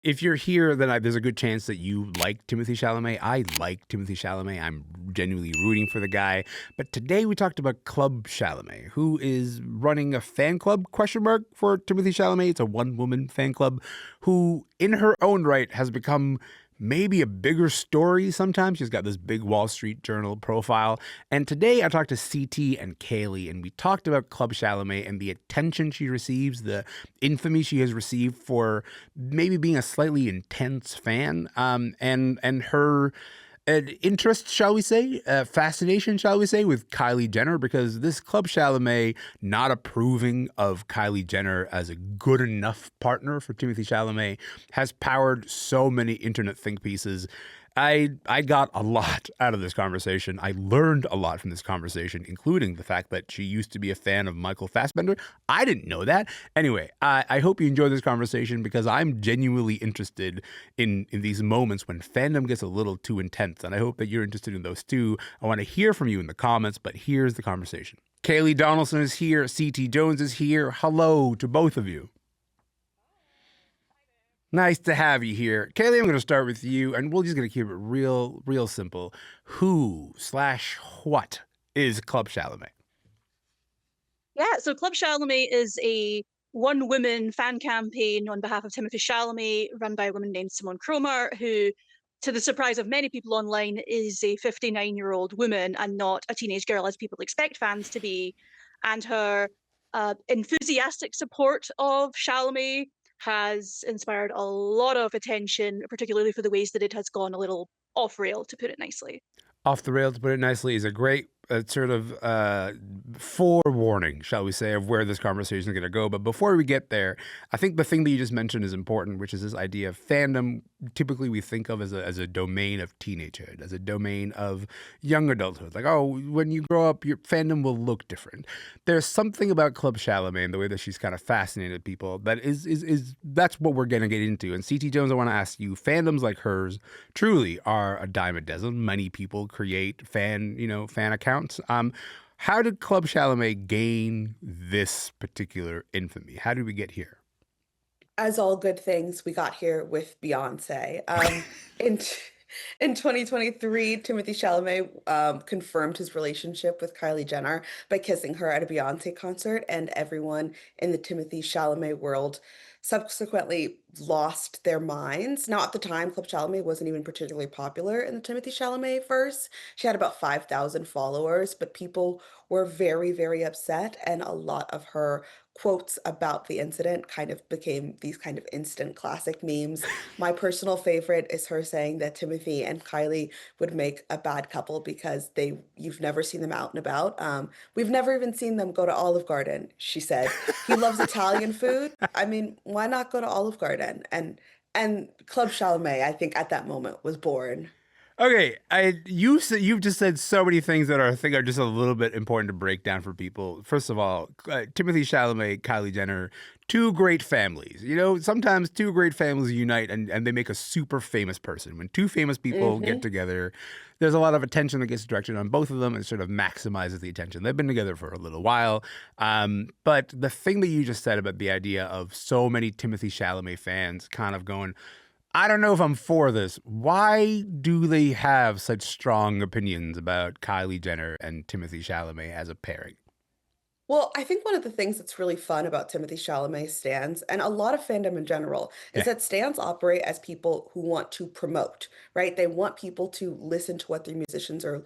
If you're here, then there's a good chance that you like Timothy Chalamet. I like Timothy Chalamet. I'm genuinely rooting for the guy. But today we talked about Club Chalamet, who is running a fan club, question mark, for Timothy Chalamet. It's a one-woman fan club who, in her own right, has become maybe a bigger story sometimes. She's got this big Wall Street Journal profile. And today I talked to CT and Kaylee, and we talked about Club Chalamet and the attention she receives, the infamy she has received for maybe being a slightly intense fan, and her interest, shall we say, fascination, shall we say, with Kylie Jenner, because this Club Chalamet not approving of Kylie Jenner as a good enough partner for Timothy Chalamet has powered so many internet think pieces. I got a lot out of this conversation. I learned a lot from this conversation, including the fact that she used to be a fan of Michael Fassbender. I didn't know that. Anyway, I hope you enjoy this conversation because I'm genuinely interested in these moments when fandom gets a little too intense, and I hope that you're interested in those too. I want to hear from you in the comments, but here's the conversation. Kaylee Donaldson is here. CT Jones is here. Hello to both of you. Nice to have you here. Kaylee, I'm going to start with you, and we're just going to keep it real simple. Who/what is Club Chalamet? Yeah, so Club Chalamet is a one-woman fan campaign on behalf of Timothy Chalamet, run by a woman named Simone Cromer, who, to the surprise of many people online, is a 59-year-old woman and not a teenage girl, as people expect fans to be. And her enthusiastic support of Chalamet has inspired a lot of attention, particularly for the ways that it has gone a little off-rail, to put it nicely. Off the rail, to put it nicely, is a great sort of forewarning, shall we say, of where this conversation is going to go. But before we get there, I think the thing that you just mentioned is important, which is this idea of fandom. Typically, we think of as a domain of teenagehood, as a domain of young adulthood. Like, oh, when you grow up, your fandom will look different. There's something about Club Chalamet and the way that she's kind of fascinated people that is that's what we're going to get into. And CT Jones, I want to ask you, fandoms like hers truly are a dime a dozen. Many people create fan accounts. How did Club Chalamet gain this particular infamy? How did we get here? As all good things, we got here with Beyonce. In in 2023, Timothy Chalamet confirmed his relationship with Kylie Jenner by kissing her at a Beyonce concert, and everyone in the Timothy Chalamet world subsequently lost their minds. Now, at the time, Club Chalamet wasn't even particularly popular in the Timothy Chalamet verse. She had about 5,000 followers, but people were very, very upset, and a lot of her quotes about the incident kind of became these kind of instant classic memes. My personal favorite is her saying that Timothy and Kylie would make a bad couple because you've never seen them out and about. We've never even seen them go to Olive Garden, she said. He loves Italian food. I mean, why not go to Olive Garden? And Club Chalamet, I think at that moment was born. Okay, you've just said so many things that I think are just a little bit important to break down for people. First of all, Timothy Chalamet, Kylie Jenner, two great families. You know, sometimes two great families unite and they make a super famous person. When two famous people get together, there's a lot of attention that gets directed on both of them and sort of maximizes the attention. They've been together for a little while. But the thing that you just said about the idea of so many Timothy Chalamet fans kind of going, I don't know if I'm for this. Why do they have such strong opinions about Kylie Jenner and Timothy Chalamet as a pairing? Well, I think one of the things that's really fun about Timothy Chalamet stans, and a lot of fandom in general, is Yeah. that stans operate as people who want to promote, right? They want people to listen to what their musicians are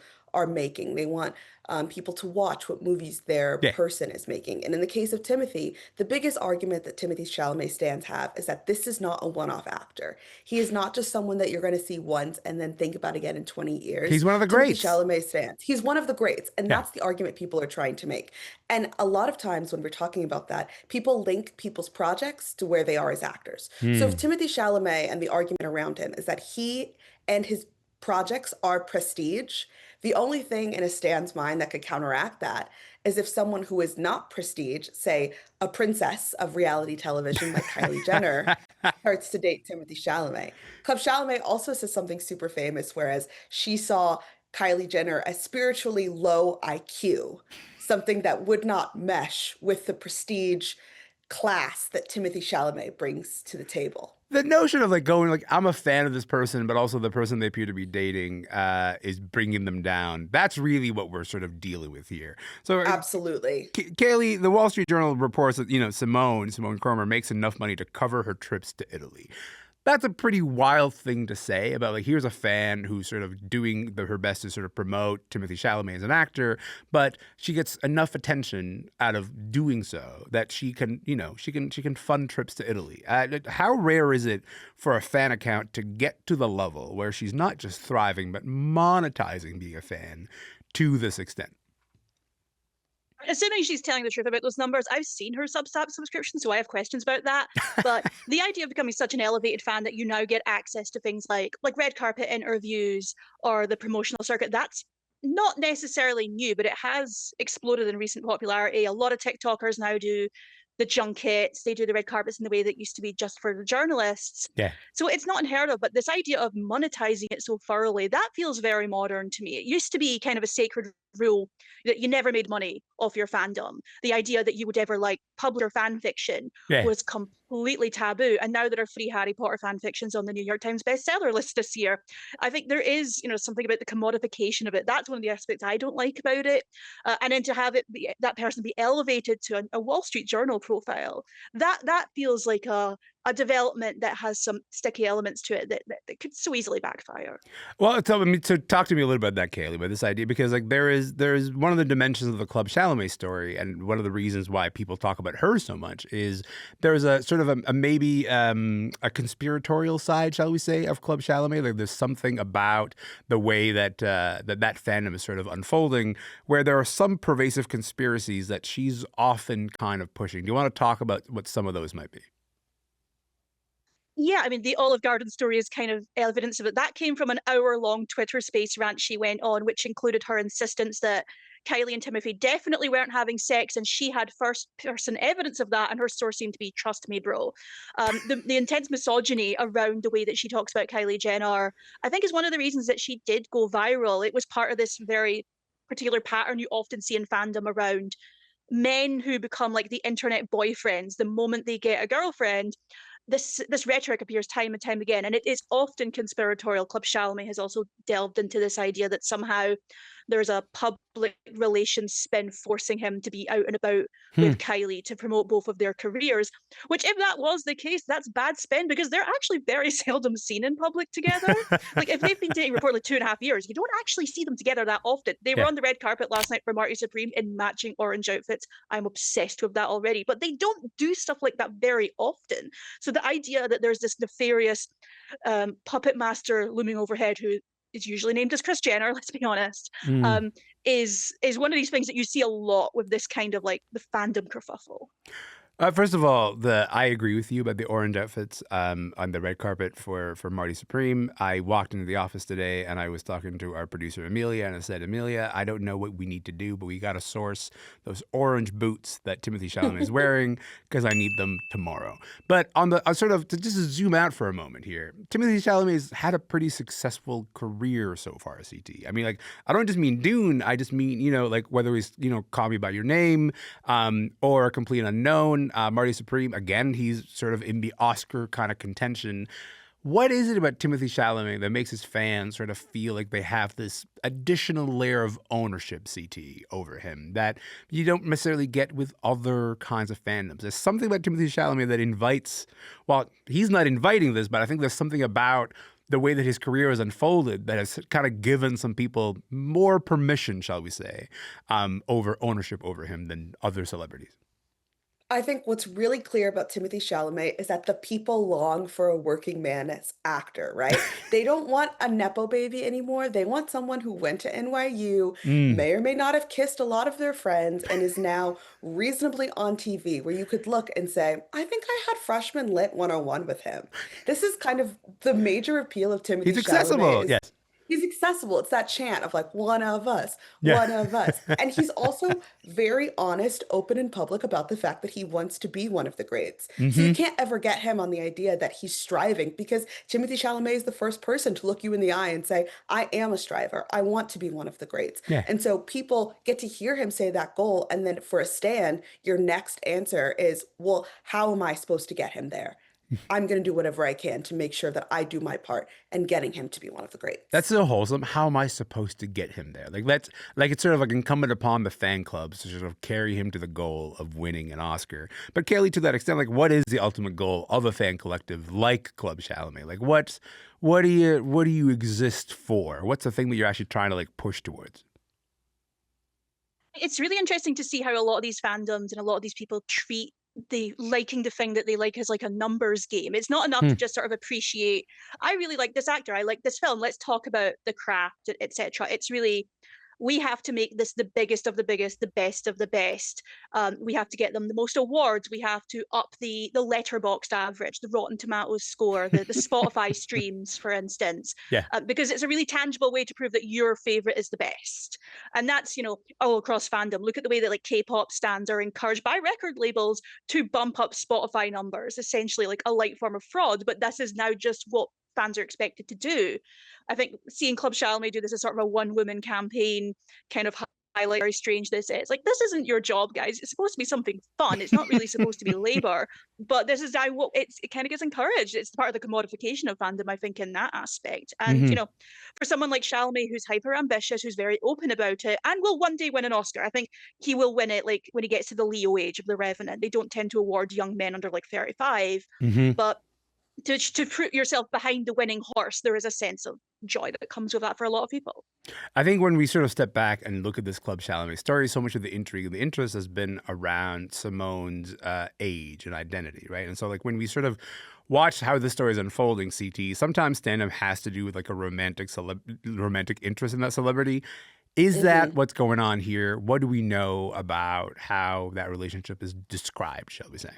making. They want people to watch what movies their Yeah. person is making. And in the case of Timothy, the biggest argument that Timothy Chalamet stans have is that this is not a one-off actor. He is not just someone that you're going to see once and then think about again in 20 years. He's one of the Timothy greats. Chalamet stans. He's one of the greats, and Yeah. that's the argument people are trying to make. And a lot of times when we're talking about that, people link people's projects to where they are as actors. So if Hmm. Timothy Chalamet and the argument around him is that he and his projects are prestige, the only thing in a Stan's mind that could counteract that is if someone who is not prestige, say a princess of reality television like Kylie Jenner, starts to date Timothy Chalamet. Club Chalamet also says something super famous, whereas she saw Kylie Jenner as spiritually low IQ, something that would not mesh with the prestige class that Timothy Chalamet brings to the table. The notion of like going like I'm a fan of this person, but also the person they appear to be dating is bringing them down. That's really what we're sort of dealing with here. So, Absolutely. Kaylee, the Wall Street Journal reports that Simone Cromer makes enough money to cover her trips to Italy. That's a pretty wild thing to say about like here's a fan who's sort of doing her best to sort of promote Timothée Chalamet as an actor, but she gets enough attention out of doing so that she can fund trips to Italy. How rare is it for a fan account to get to the level where she's not just thriving but monetizing being a fan to this extent? Assuming she's telling the truth about those numbers, I've seen her Substack subscription, so I have questions about that. But the idea of becoming such an elevated fan that you now get access to things like red carpet interviews or the promotional circuit, that's not necessarily new, but it has exploded in recent popularity. A lot of TikTokers now do the junkets, they do the red carpets in the way that used to be just for the journalists. Yeah. So it's not unheard of, but this idea of monetizing it so thoroughly, that feels very modern to me. It used to be kind of a sacred rule that you never made money off your fandom. The idea that you would ever publish your fan fiction Yeah. was completely taboo. And now there are 3 Harry Potter fan fictions on the New York Times bestseller list this year. I think there is, something about the commodification of it. That's one of the aspects I don't like about it. And then to have that person be elevated to a Wall Street Journal profile, that feels like a development that has some sticky elements to it that could so easily backfire. Well, so talk to me a little bit about that, Kaylee, about this idea, because like there is one of the dimensions of the Club Chalamet story, and one of the reasons why people talk about her so much is there's a sort of a maybe a conspiratorial side, shall we say, of Club Chalamet. Like there's something about the way that that fandom is sort of unfolding, where there are some pervasive conspiracies that she's often kind of pushing. Do you want to talk about what some of those might be? Yeah, I mean, the Olive Garden story is kind of evidence of it. That came from an hour-long Twitter space rant she went on, which included her insistence that Kylie and Timothy definitely weren't having sex, and she had first-person evidence of that, and her source seemed to be "Trust me, bro." The intense misogyny around the way that she talks about Kylie Jenner, I think, is one of the reasons that she did go viral. It was part of this very particular pattern you often see in fandom around men who become like the internet boyfriends the moment they get a girlfriend. This rhetoric appears time and time again, and it is often conspiratorial. Club Chalamet has also delved into this idea that somehow there's a public relations spin forcing him to be out and about Hmm. with Kylie to promote both of their careers. Which, if that was the case, that's bad spin because they're actually very seldom seen in public together. Like if they've been dating reportedly 2.5 years, you don't actually see them together that often. They were Yeah. on the red carpet last night for Marty Supreme in matching orange outfits. I'm obsessed with that already, but they don't do stuff like that very often. So the idea that there's this nefarious puppet master looming overhead who is usually named as Chris Jenner, let's be honest, Mm. is one of these things that you see a lot with this kind of the fandom kerfuffle. First of all, I agree with you about the orange outfits on the red carpet for Marty Supreme. I walked into the office today and I was talking to our producer Amelia, and I said, Amelia, I don't know what we need to do, but we got to source those orange boots that Timothée Chalamet is wearing because I need them tomorrow. But on the sort of to just zoom out for a moment here, Timothée Chalamet's had a pretty successful career so far, CT. I mean, like I don't just mean Dune. I just mean like whether he's Call Me by Your Name or A Complete Unknown. Marty Supreme, again, he's sort of in the Oscar kind of contention. What is it about Timothée Chalamet that makes his fans sort of feel like they have this additional layer of ownership, CT, over him that you don't necessarily get with other kinds of fandoms? There's something about Timothée Chalamet that invites, well, he's not inviting this, but I think there's something about the way that his career has unfolded that has kind of given some people more permission, shall we say, over ownership over him than other celebrities. I think what's really clear about Timothy Chalamet is that the people long for a working man as actor, right? They don't want a nepo baby anymore. They want someone who went to NYU, Mm. may or may not have kissed a lot of their friends, and is now reasonably on TV, where you could look and say, I think I had freshman lit 101 with him. This is kind of the major appeal of Timothy He's Chalamet accessible, is yes. he's accessible. It's that chant of like, one of us, Yeah. one of us. And he's also very honest, open in public about the fact that he wants to be one of the greats. So you Hmm. can't ever get him on the idea that he's striving because Timothy Chalamet is the first person to look you in the eye and say, I am a striver. I want to be one of the greats. Yeah. And so people get to hear him say that goal. And then for a stand, your next answer is, well, how am I supposed to get him there? I'm going to do whatever I can to make sure that I do my part in getting him to be one of the That's greats. so wholesome. How am I supposed to get him there? It's sort of like incumbent upon the fan clubs to sort of carry him to the goal of winning an Oscar. But Kelly, to that extent, like what is the ultimate goal of a fan collective like Club Chalamet? Like what do you exist for? What's the thing that you're actually trying to like push towards? It's really interesting to see how a lot of these fandoms and a lot of these people treat the liking the thing that they like as like a numbers game. It's not enough Hmm. to just sort of appreciate, I really like this actor, I like this film, let's talk about the craft, etc. It's really, we have to make this the biggest of the biggest, the best of the best. We have to get them the most awards. We have to up the letterboxd average, the Rotten Tomatoes score, the Spotify streams, for instance, Yeah. because it's a really tangible way to prove that your favorite is the best. And that's, all across fandom. Look at the way that like K-pop stans are encouraged by record labels to bump up Spotify numbers, essentially like a light form of fraud. But this is now just what fans are expected to do. I think seeing Club Chalamet do this as sort of a one-woman campaign kind of highlight how strange this is. Like, this isn't your job, guys. It's supposed to be something fun. It's not really supposed to be labor. But this is how what it kind of gets encouraged. It's part of the commodification of fandom, I think, in that aspect. And Hmm. for someone like Chalamet, who's hyper ambitious, who's very open about it, and will one day win an Oscar. I think he will win it like when he gets to the Leo age of The Revenant. They don't tend to award young men under like 35, Hmm. but to put yourself behind the winning horse, there is a sense of joy that comes with that for a lot of people. I think when we sort of step back and look at this Club Chalamet story, so much of the intrigue and the interest has been around Simone's age and identity, right? And so, like, when we sort of watch how this story is unfolding, CT, sometimes stand-up has to do with like a romantic interest in that celebrity. Is that Hmm. what's going on here? What do we know about how that relationship is described, shall we say?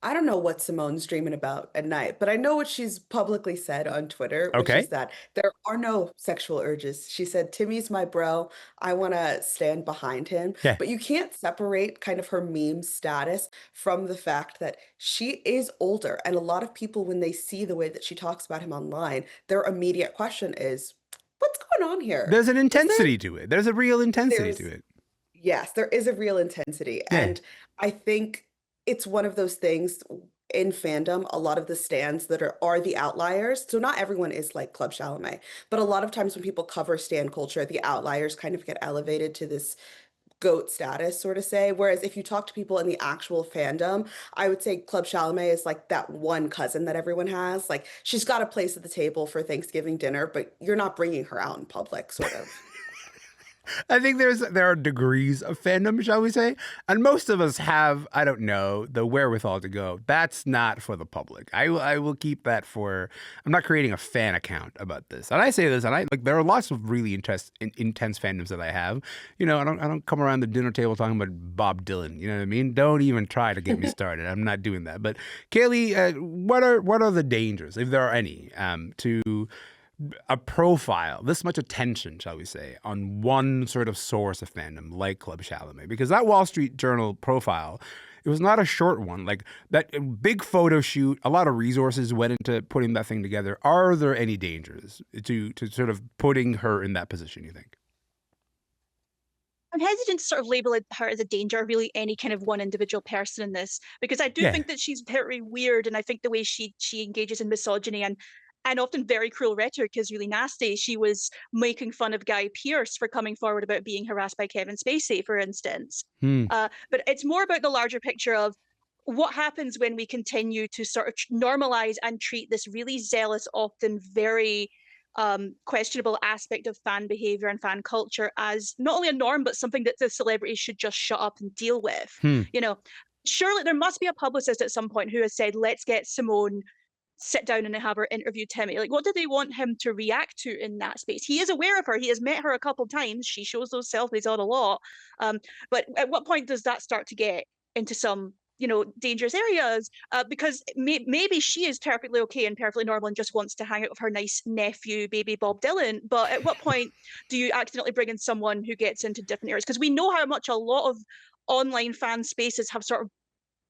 I don't know what Simone's dreaming about at night, but I know what she's publicly said on Twitter, which is Okay. that there are no sexual urges. She said, Timmy's my bro. I want to stand behind him. Yeah. But you can't separate kind of her meme status from the fact that she is older. And a lot of people, when they see the way that she talks about him online, their immediate question is, what's going on here? There's an Is there, intensity to it. There's a real intensity to there's it. Yes, there is a real intensity. Yeah. And I think it's one of those things in fandom, a lot of the stands that are the outliers. So not everyone is like Club Chalamet, but a lot of times when people cover stan culture, the outliers kind of get elevated to this goat status, sort of say. Whereas if you talk to people in the actual fandom, I would say Club Chalamet is like that one cousin that everyone has. Like she's got a place at the table for Thanksgiving dinner, but you're not bringing her out in public, sort of. I think there are degrees of fandom, shall we say, and most of us have, I don't know, the wherewithal to go, that's not for the public. I will keep that for. I'm not creating a fan account about this, and I say this, and I like there are lots of really intense fandoms that I have. I don't come around the dinner table talking about Bob Dylan. You know what I mean? Don't even try to get me started. I'm not doing that. But Kaylee, what are the dangers, if there are any, to a profile, this much attention, shall we say, on one sort of source of fandom like Club Chalamet? Because that Wall Street Journal profile, it was not a short one. Like that big photo shoot, a lot of resources went into putting that thing together. Are there any dangers to sort of putting her in that position, you think? I'm hesitant to sort of label her as a danger, or really any kind of one individual person in this, because I do Yeah. think that she's very weird, and I think the way she engages in misogyny and often very cruel rhetoric is really nasty. She was making fun of Guy Pearce for coming forward about being harassed by Kevin Spacey, for instance. Hmm. But it's more about the larger picture of what happens when we continue to sort of normalize and treat this really zealous, often very questionable aspect of fan behavior and fan culture as not only a norm, but something that the celebrities should just shut up and deal with. Hmm. You know, surely there must be a publicist at some point who has said, let's get Simone sit down and have her interview Timmy. Like, what do they want him to react to in that space? He is aware of her. He has met her a couple times. She shows those selfies on a lot. But at what point does that start to get into some, dangerous areas? Because maybe she is perfectly okay and perfectly normal and just wants to hang out with her nice nephew, baby Bob Dylan. But at what point do you accidentally bring in someone who gets into different areas? Because we know how much a lot of online fan spaces have sort of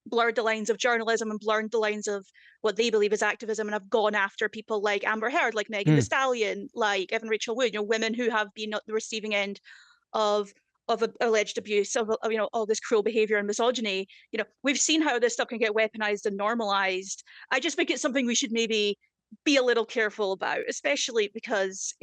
blurred the lines of journalism and blurred the lines of what they believe is activism, and have gone after people like Amber Heard, like Megan Thee Hmm. Stallion, like Evan Rachel Wood, women who have been at the receiving end of of alleged abuse, of all this cruel behavior and misogyny. We've seen how this stuff can get weaponized and normalized. I just think it's something we should maybe be a little careful about, especially because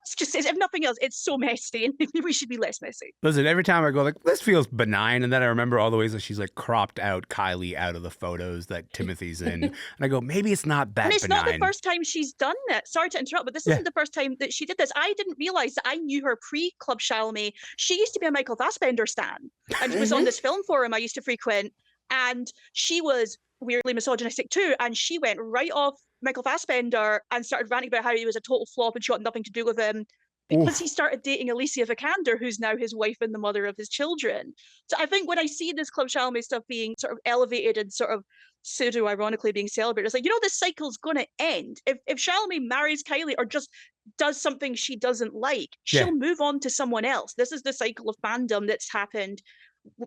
it's just, if nothing else, it's so messy, and maybe we should be less messy. Listen, every time I go like, this feels benign, and then I remember all the ways that she's like cropped out Kylie out of the photos that Timothy's in, and I go, maybe it's not that And it's benign. not the first time she's done it. Sorry to interrupt, but this isn't the first time that she did this. I didn't realize that I knew her pre-Club Chalamet. She used to be a Michael Fassbender stan, and she was on this film forum I used to frequent, and she was weirdly misogynistic too, and she went right off Michael Fassbender and started ranting about how he was a total flop and she wanted nothing to do with him because he started dating Alicia Vikander, who's now his wife and the mother of his children. So I think when I see this Club Chalamet stuff being sort of elevated and sort of pseudo-ironically being celebrated, it's like, this cycle's going to end. If Chalamet marries Kylie or just does something she doesn't like, she'll move on to someone else. This is the cycle of fandom that's happened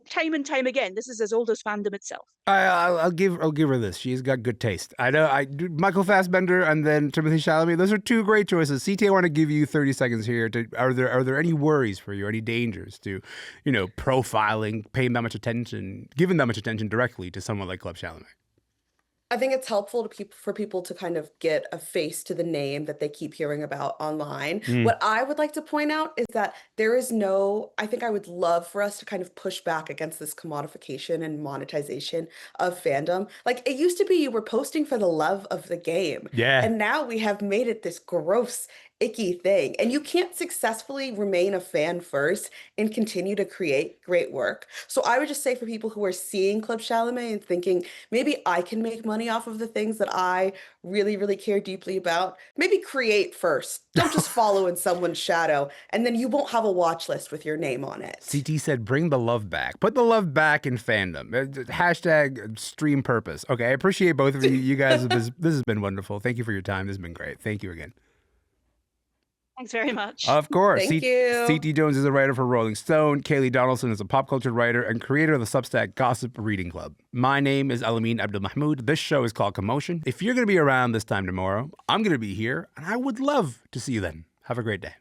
time and time again. This is as old as fandom itself. I'll give her this. She's got good taste. I know. Michael Fassbender and then Timothy Chalamet. Those are two great choices. CT, I want to give you 30 seconds here. Are there any worries for you? Any dangers to, profiling, paying that much attention, giving that much attention directly to someone like Club Chalamet? I think it's helpful for people to kind of get a face to the name that they keep hearing about online. What I would like to point out is that I think I would love for us to kind of push back against this commodification and monetization of fandom. Like, it used to be you were posting for the love of the game. Yeah. And now we have made it this gross, icky thing. And you can't successfully remain a fan first and continue to create great work. So I would just say for people who are seeing Club Chalamet and thinking, maybe I can make money off of the things that I really, really care deeply about, maybe create first. Don't just follow in someone's shadow, and then you won't have a watch list with your name on it. CT said, bring the love back. Put the love back in fandom. Hashtag stream purpose. Okay, I appreciate both of you. You guys, this has been wonderful. Thank you for your time. This has been great. Thank you again. Thanks very much. Of course. Thank you. CT Jones is a writer for Rolling Stone. Kaylee Donaldson is a pop culture writer and creator of the Substack Gossip Reading Club. My name is Elamin Abdelmahmoud. This show is called Commotion. If you're going to be around this time tomorrow, I'm going to be here, and I would love to see you then. Have a great day.